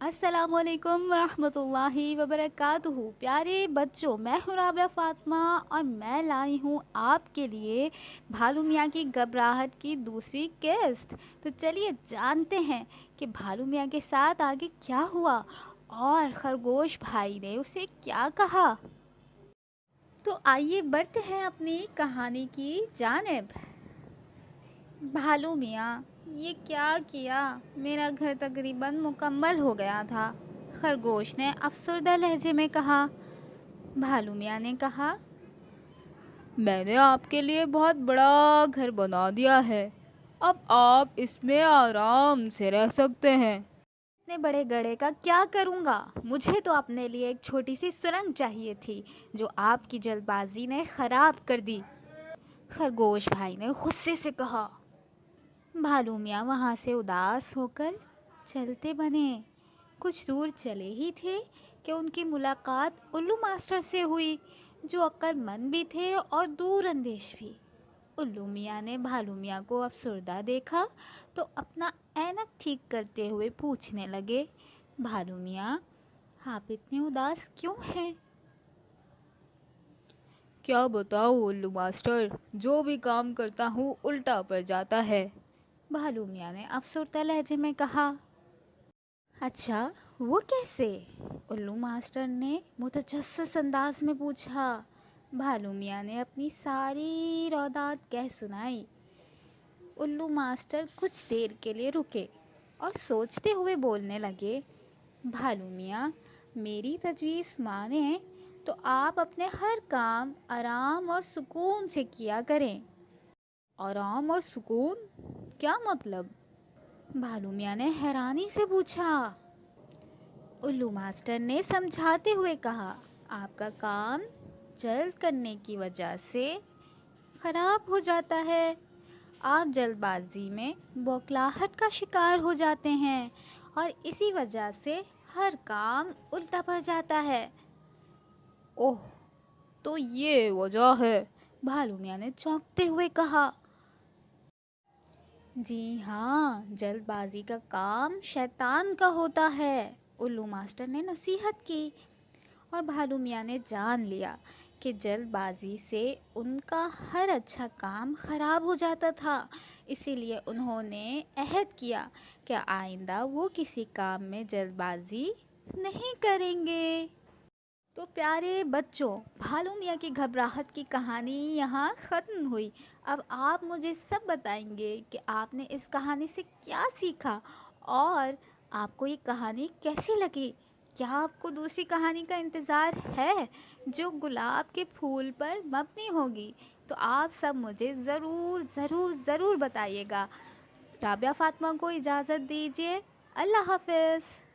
अस्सलाम वालेकुम रहमतुल्लाहि वबरकातुहू। प्यारे बच्चों, मैं हूँ राबिया फ़ातिमा और मैं लाई हूँ आपके लिए भालू मियाँ की घबराहट की दूसरी किस्त। तो चलिए जानते हैं कि भालू मियाँ के साथ आगे क्या हुआ और खरगोश भाई ने उसे क्या कहा। तो आइए बढ़ते हैं अपनी कहानी की जानिब। भालू मियाँ, ये क्या किया, मेरा घर तकरीबन मुकम्मल हो गया था, खरगोश ने अफसरदा लहजे में कहा। भालू मियाँ ने कहा, मैंने आपके लिए बहुत बड़ा घर बना दिया है। अब आप इसमें आराम से रह सकते हैं। इतने बड़े गड्ढे का क्या करूँगा, मुझे तो अपने लिए एक छोटी सी सुरंग चाहिए थी जो आपकी जल्दबाजी ने ख़राब कर दी, खरगोश भाई ने गुस्से से कहा। भालू मियाँ वहाँ से उदास होकर चलते बने। कुछ दूर चले ही थे कि उनकी मुलाकात उल्लू मास्टर से हुई, जो अक्लमंद भी थे और दूर अंदेश भी। उल्लू मियाँ ने भालू मियाँ को अफसरदा देखा तो अपना ऐनक ठीक करते हुए पूछने लगे, भालू मियाँ, आप इतने उदास क्यों हैं? क्या बताऊँ उल्लू मास्टर, जो भी काम करता हूँ उल्टा पड़ जाता है। भालू मियाँ ने अफसरदा लहजे में कहा। अच्छा, वो कैसे? उल्लू मास्टर ने मुतजस्सिस अंदाज में पूछा। भालू मियाँ ने अपनी सारी रौदात कह सुनाई। उल्लू मास्टर कुछ देर के लिए रुके और सोचते हुए बोलने लगे, भालू मियाँ, मेरी तजवीज़ माने तो आप अपने हर काम आराम और सुकून से किया करें। आराम और सुकून, क्या मतलब? भालू मियाँ ने हैरानी से पूछा। उल्लू मास्टर ने समझाते हुए कहा, आपका काम जल्द करने की वजह से ख़राब हो जाता है। आप जल्दबाजी में बौखलाहट का शिकार हो जाते हैं और इसी वजह से हर काम उल्टा पड़ जाता है। ओह, तो ये वजह है। भालू मियाँ ने चौंकते हुए कहा। जी हाँ, जल्दबाजी का काम शैतान का होता है, उल्लू मास्टर ने नसीहत की। और भालू मियाँ ने जान लिया कि जल्दबाजी से उनका हर अच्छा काम ख़राब हो जाता था। इसीलिए उन्होंने अहद किया कि आइंदा वो किसी काम में जल्दबाजी नहीं करेंगे। तो प्यारे बच्चों, भालू मियाँ की घबराहट की कहानी यहाँ ख़त्म हुई। अब आप मुझे सब बताएंगे कि आपने इस कहानी से क्या सीखा और आपको ये कहानी कैसी लगी। क्या आपको दूसरी कहानी का इंतज़ार है जो गुलाब के फूल पर मबनी होगी? तो आप सब मुझे ज़रूर ज़रूर ज़रूर बताइएगा। राबिया फ़ातिमा को इजाज़त दीजिए। अल्लाह हाफ़िज़।